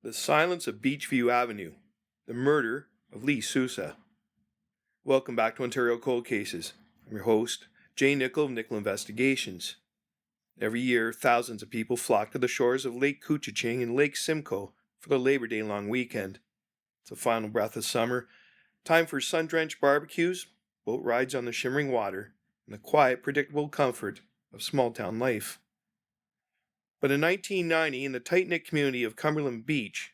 The Silence of Beachview Avenue, the murder of Leah Sousa. Welcome back to Ontario Cold Cases. I'm your host, Jay Nicoll of Nicoll Investigations. Every year, thousands of people flock to the shores of Lake Couchiching and Lake Simcoe for the Labor Day long weekend. It's the final breath of summer, time for sun-drenched barbecues, boat rides on the shimmering water, and the quiet, predictable comfort of small-town life. But in 1990, in the tight-knit community of Cumberland Beach,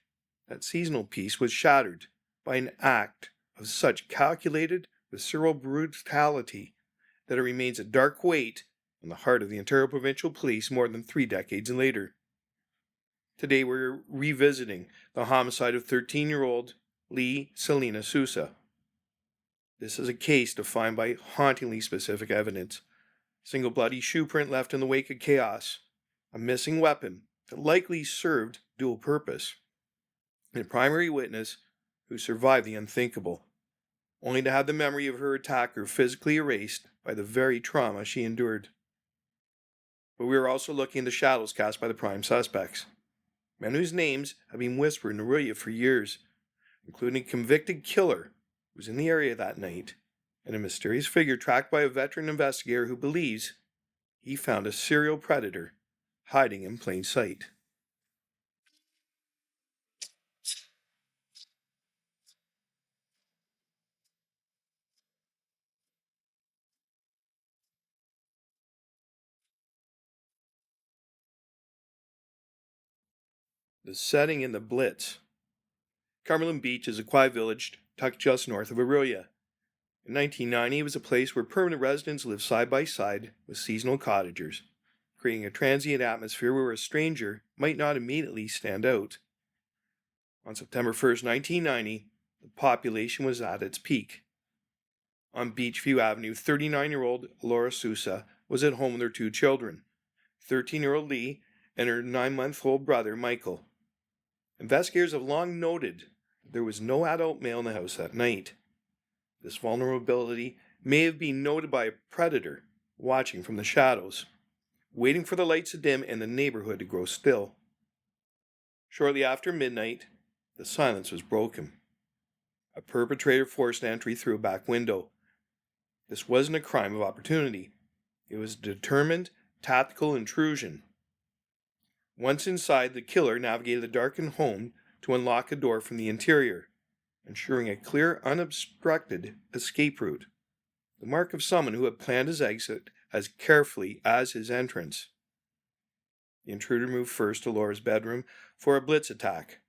that seasonal peace was shattered by an act of such calculated, visceral brutality that it remains a dark weight in the heart of the Ontario Provincial Police more than 3 decades later. Today we're revisiting the homicide of 13-year-old Leah Sousa. This is a case defined by hauntingly specific evidence. Single bloody shoeprint left in the wake of chaos. A missing weapon that likely served dual purpose. And a primary witness who survived the unthinkable, only to have the memory of her attacker physically erased by the very trauma she endured. But we are also looking at the shadows cast by the prime suspects, men whose names have been whispered in Aurelia for years, including a convicted killer who was in the area that night, and a mysterious figure tracked by a veteran investigator who believes he found a serial predator hiding in plain sight. The setting in the Blitz. Cumberland Beach is a quiet village tucked just north of Aurelia. In 1990, it was a place where permanent residents lived side by side with seasonal cottagers, creating a transient atmosphere where a stranger might not immediately stand out. On September 1st, 1990, the population was at its peak. On Beachview Avenue, 39-year-old Leah Sousa was at home with her 2 children, 13-year-old Leah and her 9-month-old brother, Michael. Investigators have long noted that there was no adult male in the house that night. This vulnerability may have been noted by a predator watching from the shadows, waiting for the lights to dim and the neighborhood to grow still. Shortly after midnight, the silence was broken. A perpetrator forced entry through a back window. This wasn't a crime of opportunity. It was a determined, tactical intrusion. Once inside, the killer navigated the darkened home to unlock a door from the interior, ensuring a clear, unobstructed escape route, the mark of someone who had planned his exit as carefully as his entrance. The intruder moved first to Lora's bedroom for a blitz attack,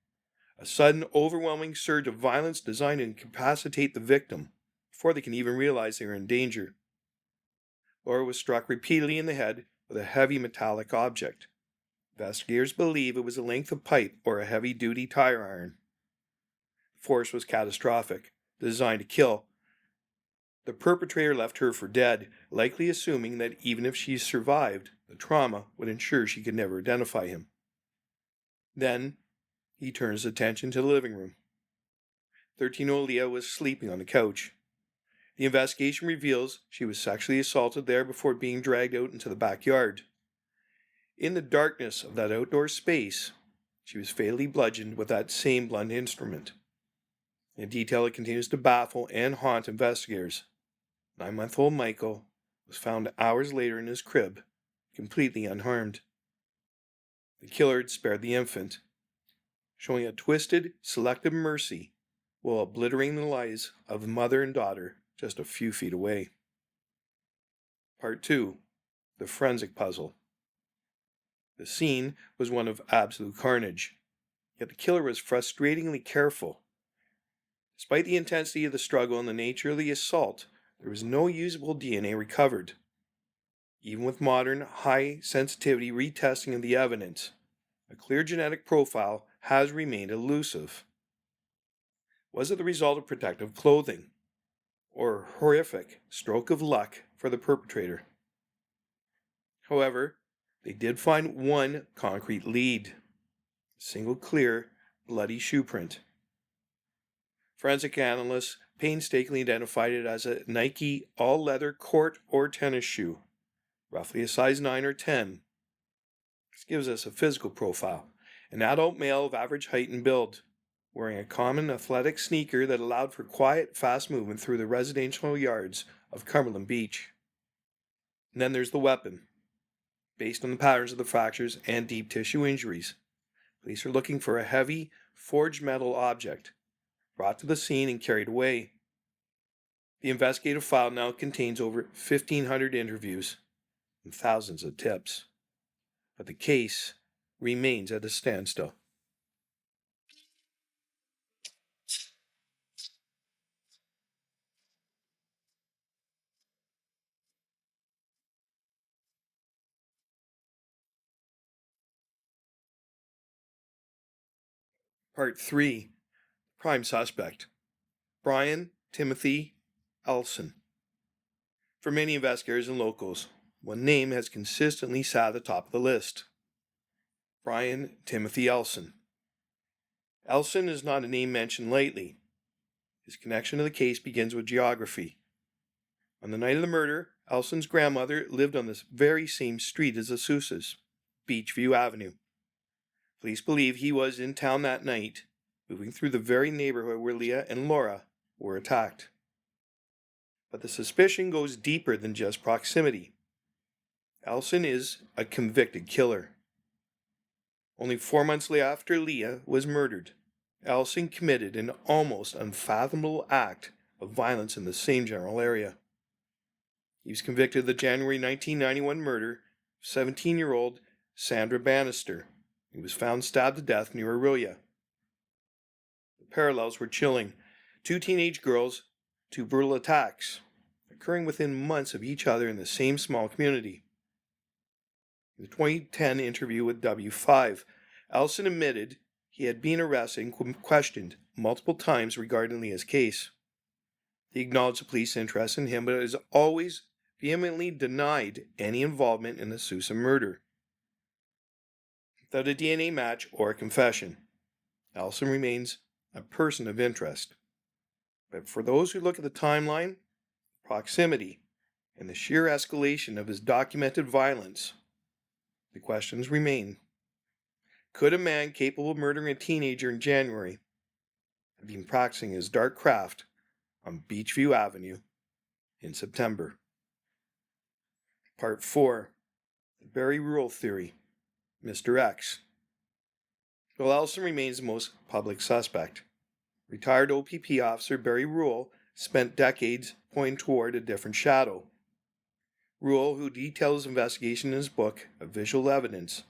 a sudden, overwhelming surge of violence designed to incapacitate the victim before they can even realize they are in danger. Lora was struck repeatedly in the head with a heavy metallic object. Investigators believe it was a length of pipe or a heavy-duty tire iron. The force was catastrophic, designed to kill. The perpetrator left her for dead, likely assuming that even if she survived, the trauma would ensure she could never identify him. Then, he turned his attention to the living room. 13-year-old Leah was sleeping on the couch. The investigation reveals she was sexually assaulted there before being dragged out into the backyard. In the darkness of that outdoor space, she was fatally bludgeoned with that same blunt instrument. In detail, it continues to baffle and haunt investigators. 9-month-old Michael was found hours later in his crib, completely unharmed. The killer had spared the infant, showing a twisted, selective mercy while obliterating the lives of the mother and daughter just a few feet away. Part 2. The Forensic Puzzle. The scene was one of absolute carnage, yet the killer was frustratingly careful. Despite the intensity of the struggle and the nature of the assault, there was no usable DNA recovered. Even with modern, high-sensitivity retesting of the evidence, a clear genetic profile has remained elusive. Was it the result of protective clothing, or a horrific stroke of luck for the perpetrator? However, they did find one concrete lead: a single clear, bloody shoeprint. Forensic analysts painstakingly identified it as a Nike all-leather court or tennis shoe, roughly a size 9 or 10. This gives us a physical profile, An adult male of average height and build, wearing a common athletic sneaker that allowed for quiet, fast movement through the residential yards of Cumberland Beach. And then there's the weapon. Based on the patterns of the fractures and deep tissue injuries, police are looking for a heavy, forged metal object, brought to the scene and carried away. The investigative file now contains over 1,500 interviews and thousands of tips, but the case remains at a standstill. Part 3. Prime Suspect. Brian Timothy Ellson. For many investigators and locals, one name has consistently sat at the top of the list. Brian Timothy Ellson. Ellson is not a name mentioned lightly. His connection to the case begins with geography. On the night of the murder, Ellson's grandmother lived on this very same street as the Sousas, Beachview Avenue. Police believe he was in town that night, moving through the very neighborhood where Leah and Lora were attacked. But the suspicion goes deeper than just proximity. Ellson is a convicted killer. Only 4 months after Leah was murdered, Ellson committed an almost unfathomable act of violence in the same general area. He was convicted of the January 1991 murder of 17-year-old Sandra Bannister. He was found stabbed to death near Aurelia. The parallels were chilling. 2 teenage girls, 2 brutal attacks, occurring within months of each other in the same small community. In the 2010 interview with W5, Ellson admitted he had been arrested and questioned multiple times regarding Leah's case. He acknowledged the police interest in him, but has always vehemently denied any involvement in the Sousa murder. Without a DNA match or a confession, Ellson remains a person of interest. But for those who look at the timeline, proximity, and the sheer escalation of his documented violence, the questions remain. Could a man capable of murdering a teenager in January have been practicing his dark craft on Beachview Avenue in September? Part 4. The Barry Rule Theory. Mr. X. While Ellson remains the most public suspect, retired OPP officer Barry Rule spent decades pointing toward a different shadow. Rule, who details his investigation in his book of visual evidence,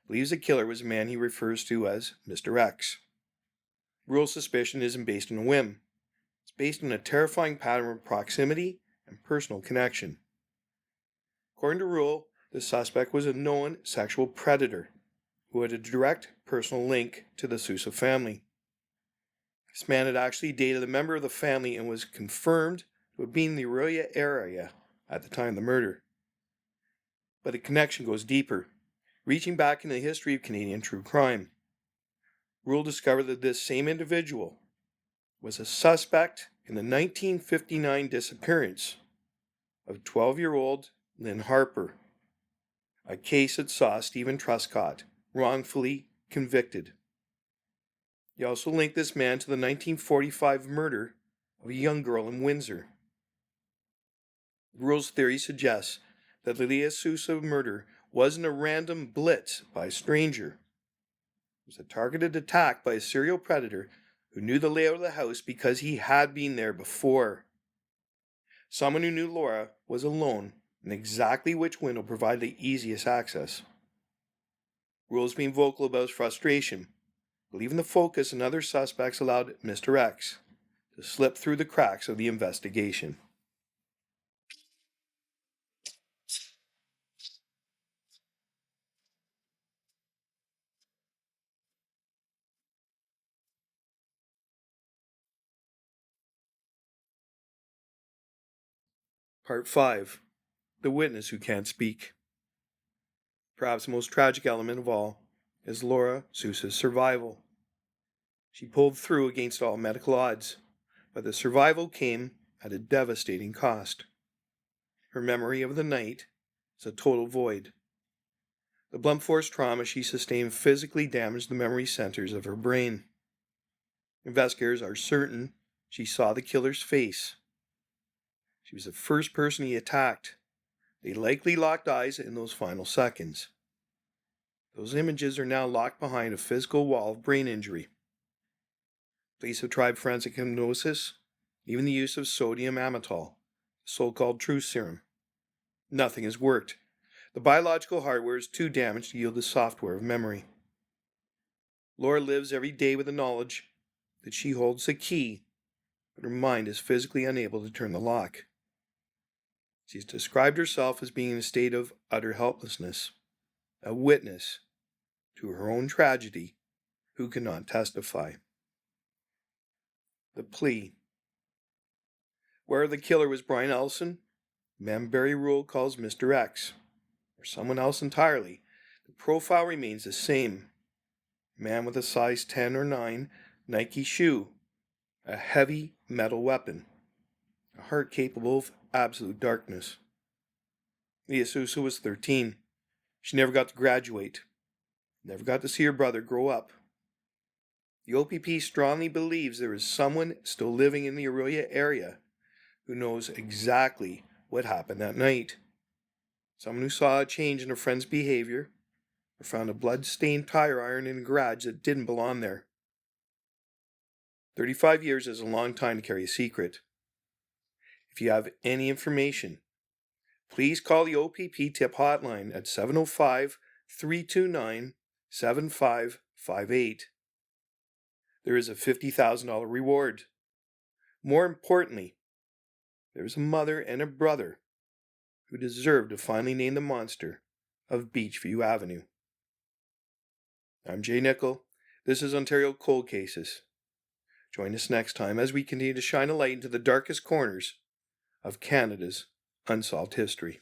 believes the killer was a man he refers to as Mr. X. Rule's suspicion isn't based on a whim. It's based on a terrifying pattern of proximity and personal connection. According to Rule, the suspect was a known sexual predator who had a direct personal link to the Sousa family. This man had actually dated a member of the family and was confirmed to have been in the Aurelia area at the time of the murder. But the connection goes deeper, reaching back into the history of Canadian true crime. Rule discovered that this same individual was a suspect in the 1959 disappearance of 12-year-old Lynn Harper, a case that saw Stephen Truscott wrongfully convicted. He also linked this man to the 1945 murder of a young girl in Windsor. Rule's theory suggests that the Leah Sousa murder wasn't a random blitz by a stranger. It was a targeted attack by a serial predator who knew the layout of the house because he had been there before. Someone who knew Lora was alone and exactly which window provided the easiest access. Rule's been vocal about his frustration, believing the focus on other suspects allowed Mr. X to slip through the cracks of the investigation. Part 5. The Witness Who Can't Speak. Perhaps the most tragic element of all is Leah Sousa's survival. She pulled through against all medical odds, but the survival came at a devastating cost. Her memory of the night is a total void. The blunt force trauma she sustained physically damaged the memory centers of her brain. Investigators are certain she saw the killer's face. She was the first person he attacked. They likely locked eyes in those final seconds. Those images are now locked behind a physical wall of brain injury. Police have tried forensic hypnosis, even the use of sodium amytal, the so-called truth serum. Nothing has worked. The biological hardware is too damaged to yield the software of memory. Lora lives every day with the knowledge that she holds the key, but her mind is physically unable to turn the lock. She's described herself as being in a state of utter helplessness, a witness to her own tragedy who cannot testify. The plea. Where the killer was Brian Ellson, the man Barry Rule calls Mr. X, or someone else entirely, the profile remains the same. A man with a size 10 or 9 Nike shoe, a heavy metal weapon, a heart capable of absolute darkness. Leah Sousa was 13. She never got to graduate, never got to see her brother grow up. The OPP strongly believes there is someone still living in the Orillia area who knows exactly what happened that night. Someone who saw a change in a friend's behavior or found a blood-stained tire iron in a garage that didn't belong there. 35 years is a long time to carry a secret. If you have any information, please call the OPP tip hotline at 705-329-7558. There is a $50,000 reward. More importantly, there is a mother and a brother who deserve to finally name the monster of Beachview Avenue. I'm Jay Nicoll. This is Ontario Cold Cases. Join us next time as we continue to shine a light into the darkest corners of Canada's unsolved history.